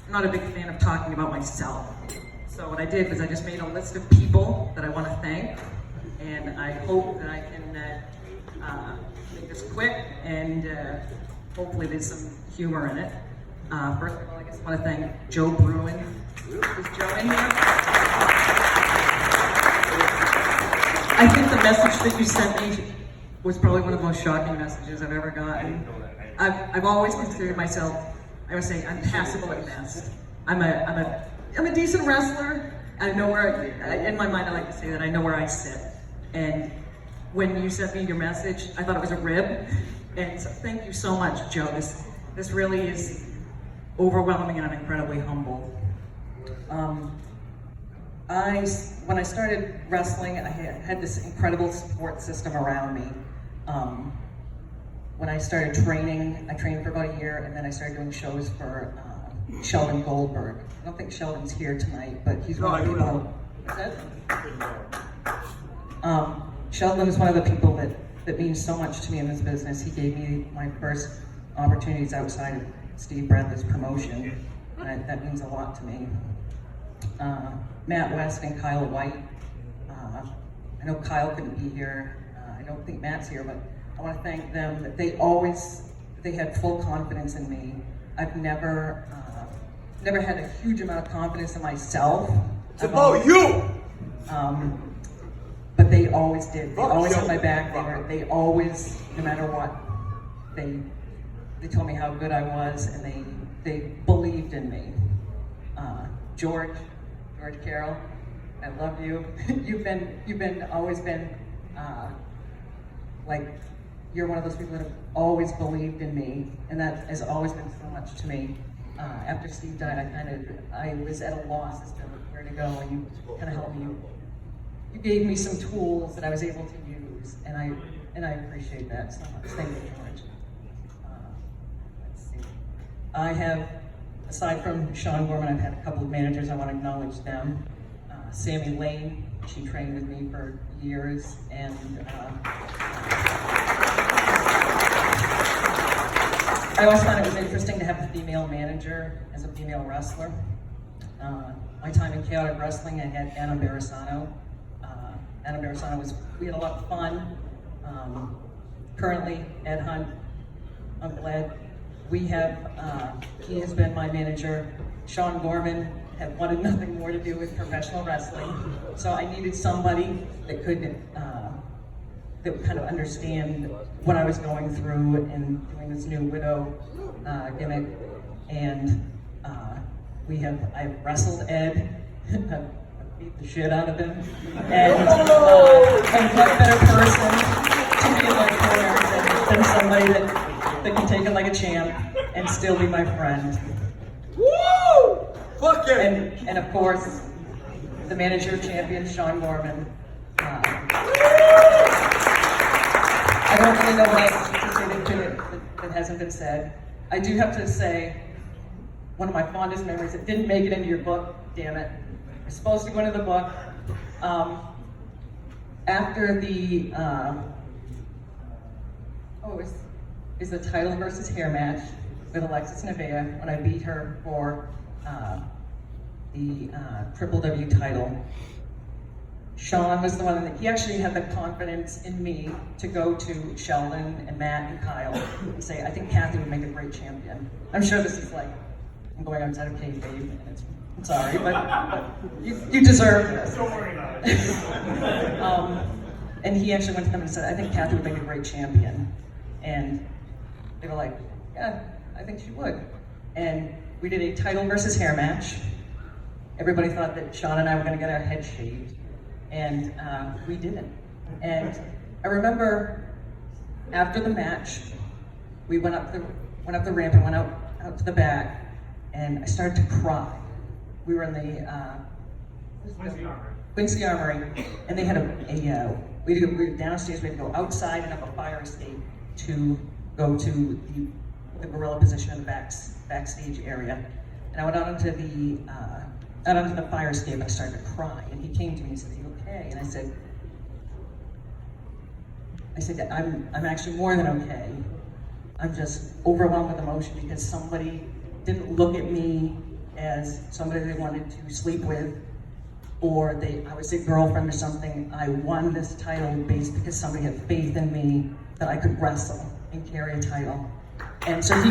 I'm not a big fan of talking about myself. So what I did was I just made a list of people that I want to thank, and I hope that I can make this quick and hopefully there's some humor in it. First of all, I guess I want to thank Joe Bruin. Is Joe in here? I think the message that you sent me was probably one of the most shocking messages I've ever gotten. I've always considered myself, I would say, I'm passable at best. I'm a decent wrestler. I know where, in my mind I like to say that I know where I sit. And when you sent me your message, I thought it was a rib. And so thank you so much, Joe. This really is overwhelming, and I'm incredibly humbled. When I started wrestling, I had this incredible support system around me. When I started training, I trained for about a year, and then I started doing shows for Sheldon Goldberg. I don't think Sheldon's here tonight, but he's one of the people. Sheldon is one of the people that means so much to me in this business. He gave me my first opportunities outside of Steve Bradley's promotion, and that means a lot to me. Matt West and Kyle White. I know Kyle couldn't be here. I don't think Matt's here, but I want to thank them that they had full confidence in me. I've never had a huge amount of confidence in myself. It's about you! But they always did. They always had my back. They always, no matter what, they told me how good I was, and they believed in me. George Carroll, I love you. You've always been like, you're one of those people that have always believed in me, and that has always been so much to me. After Steve died, I was at a loss as to where to go, and you kind of helped me. You gave me some tools that I was able to use, and I appreciate that so much. Thank you, George. Let's see. I have, aside from Sean Gorman, I've had a couple of managers. I want to acknowledge them. Sammy Lane, she trained with me for years, and I always found it was interesting to have a female manager as a female wrestler. My time in chaotic wrestling, I had Anna Barisano. Anna Barisano we had a lot of fun. Currently, Ed Hunt, I'm glad he has been my manager. Sean Gorman had wanted nothing more to do with professional wrestling, so I needed somebody that could kind of understand what I was going through and doing this new widow gimmick. And I've wrestled Ed. Beat the shit out of him, and what better person to be in my corner than somebody that can take it like a champ and still be my friend. Woo! Fuck it! And of course, the manager champion, Sean Gorman. I don't really know what else to say that hasn't been said. I do have to say, one of my fondest memories, it didn't make it into your book, damn it. It's supposed to go into the book. After the, is the title versus hair match with Alexis Nevaeh, when I beat her for the Triple W title. Sean was the one that, he actually had the confidence in me to go to Sheldon and Matt and Kyle and say, I think Kathy would make a great champion. I'm sure this is like, I'm going outside of kayfabe, and I'm sorry, but you deserve this. Don't worry about it. And he actually went to them and said, I think Kathy would make a great champion. And they were like, yeah, I think she would. And we did a title versus hair match. Everybody thought that Sean and I were gonna get our heads shaved, and we didn't. And I remember after the match, we went up the ramp and went out to the back, and I started to cry. We were in the Quincy Armory, and they had we were downstairs. We had to go outside and up a fire escape to go to the gorilla position in the backstage area. And I went out onto the fire escape, and I started to cry. And he came to me and said, "Are you okay?" And I said, I'm actually more than okay. I'm just overwhelmed with emotion because somebody didn't look at me as somebody they wanted to sleep with, or I was a girlfriend or something. I won this title based because somebody had faith in me that I could wrestle and carry a title. And so he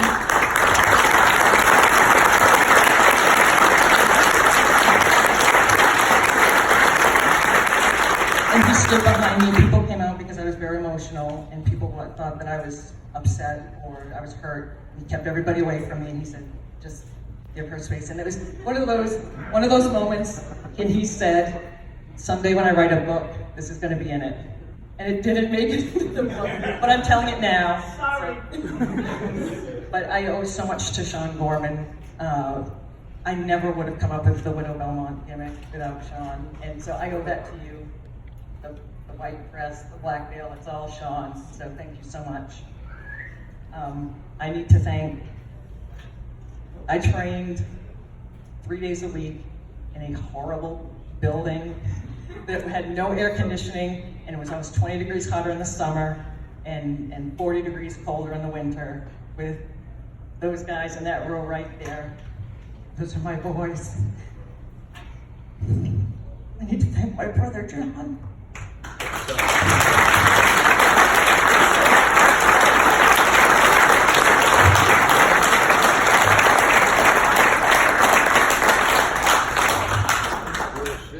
stood behind me. People came out because I was very emotional, and people thought that I was upset or I was hurt. He kept everybody away from me, and he said, just give her space. And it was one of those moments, and he said, someday when I write a book, this is going to be in it. And it didn't make it into the book, but I'm telling it now. Sorry. So. But I owe so much to Sean Gorman. I never would have come up with the Widow Belmont gimmick without Sean. And so I owe that to you. The white dress, the black veil, it's all Sean's. So thank you so much. I need to thank, I trained 3 days a week in a horrible building that had no air conditioning, and it was almost 20 degrees hotter in the summer and 40 degrees colder in the winter, with those guys in that row right there. Those are my boys. I need to thank my brother, John.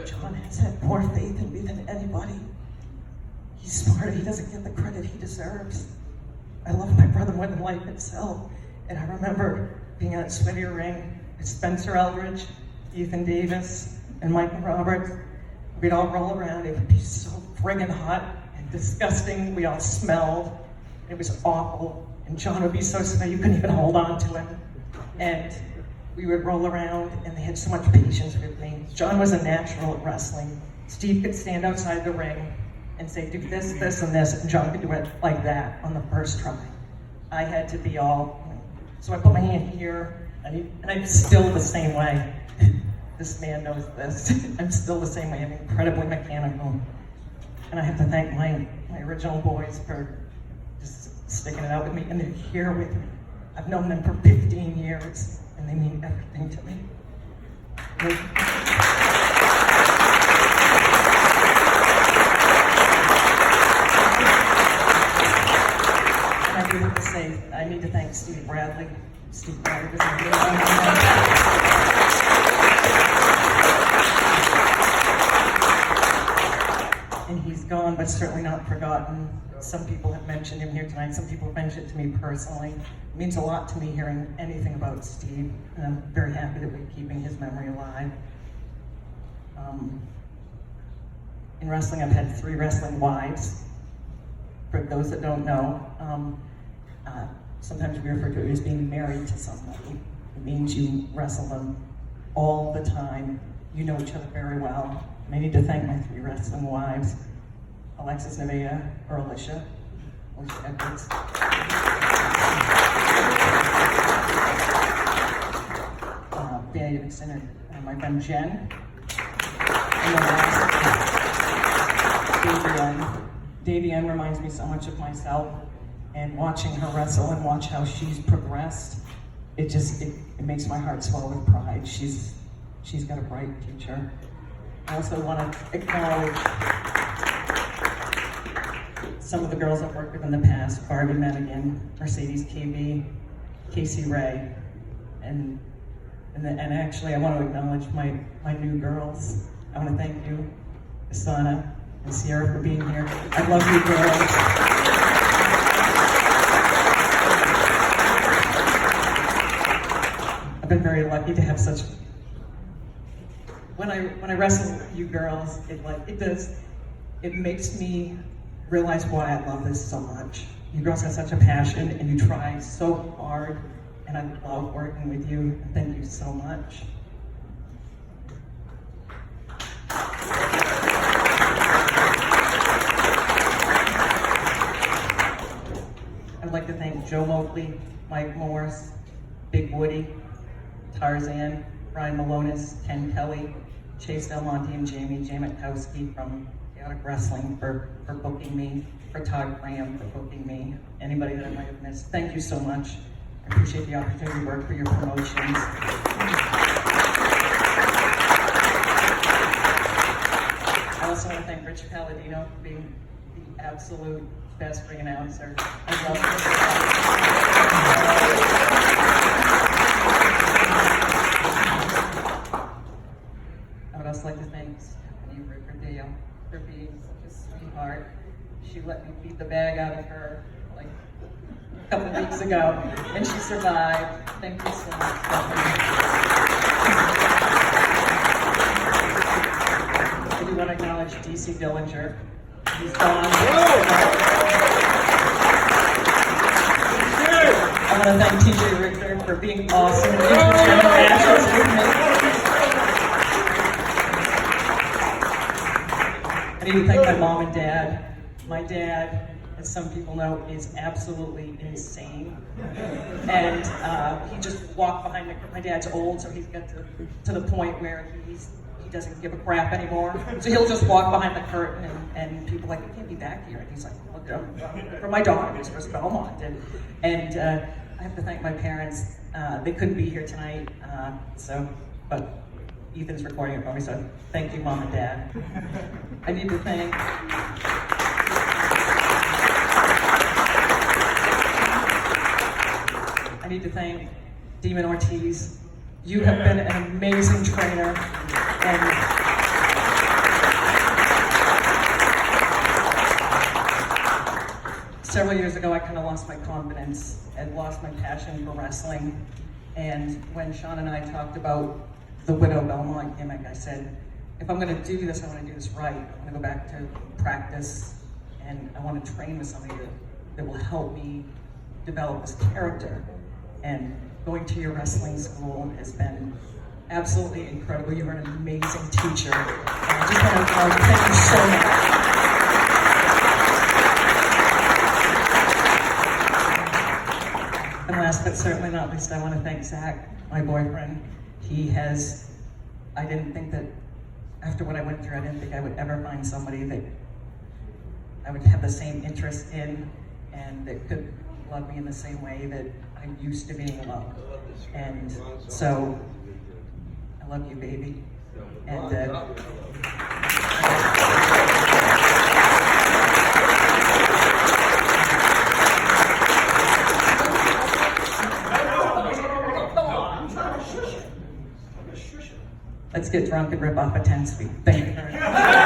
John has had more faith in me than anybody. He's smart, he doesn't get the credit he deserves. I love my brother more than life itself. And I remember being at Swinnier Ring with Spencer Eldridge, Ethan Davis, and Michael Roberts. We'd all roll around, it would be so friggin' hot and disgusting. We all smelled. It was awful. And John would be so small, you couldn't even hold on to him. And we would roll around, and they had so much patience with me. John was a natural at wrestling. Steve could stand outside the ring and say, do this, this, and this, and John could do it like that on the first try. I had to be all, so I put my hand here, and I'm still the same way. This man knows this. I'm still the same way. I'm incredibly mechanical. And I have to thank my original boys for just sticking it out with me, and they're here with me. I've known them for 15 years, and they mean everything to me. And I do have to say, I need to thank Steve Bradley. Steve Bradley was and he's gone, but certainly not forgotten. Some people have mentioned him here tonight. Some people have mentioned it to me personally. It means a lot to me hearing anything about Steve, and I'm very happy that we're keeping his memory alive. In wrestling, I've had 3 wrestling wives. For those that don't know, sometimes we refer to it as being married to somebody. It means you wrestle them all the time. You know each other very well. And I need to thank my 3 wrestling wives, Alexis Nevaeh, or Alicia Edwards. Danny Dixon, and my friend Jen. And then last, Davienne reminds me so much of myself, and watching her wrestle and watch how she's progressed, it makes my heart swell with pride. She's got a bright future. I also want to acknowledge some of the girls I've worked with in the past: Barbie Madigan, Mercedes KB, Casey Ray, and actually I want to acknowledge my new girls. I want to thank you, Asana and Sierra, for being here. I love you girls. I've been very lucky to have such. When I wrestle with you girls, it makes me realize why I love this so much. You girls have such a passion, and you try so hard, and I love working with you. Thank you so much. I'd like to thank Joe Moakley, Mike Morris, Big Woody, Tarzan, Brian Malonis, Ken Kelly, Chase Del Monte, and Jamie Jametkowski from Chaotic Wrestling for booking me, for Todd Graham for booking me, anybody that I might have missed. Thank you so much. I appreciate the opportunity to work for your promotions. also want to thank Rich Palladino for being the absolute best ring announcer. I love I would also like to thank Stephanie Riverdale for being such a sweetheart. She let me beat the bag out of her like a couple of weeks ago, and she survived. Thank you so much, Stephanie. I do want to acknowledge DC Dillinger. He's gone. I want to thank TJ Richter for being awesome and international matches with me. I need to thank my mom and dad. My dad, as some people know, is absolutely insane. And he just walked behind my dad's old, so he's got to the point where he doesn't give a crap anymore. So he'll just walk behind the curtain and people are like, you can't be back here. And he's like, look, for my daughters, for Belmont. And I have to thank my parents. They couldn't be here tonight, but Ethan's recording it for me, so thank you, Mom and Dad. I need to thank Demon Ortiz. You have been an amazing trainer, and several years ago I kind of lost my confidence and lost my passion for wrestling. And when Sean and I talked about the Widow Belmont gimmick, I said, if I'm going to do this, I want to do this right. I'm going to go back to practice, and I want to train with somebody that will help me develop this character. And going to your wrestling school has been absolutely incredible. You are an amazing teacher. And I just want to thank you so much. And last but certainly not least, I want to thank Zach, my boyfriend. I didn't think that after what I went through, I didn't think I would ever find somebody that I would have the same interest in and that could love me in the same way that I'm used to being loved. And so, I love you, baby. And let's get drunk and rip off a 10-speed. Thank you very much.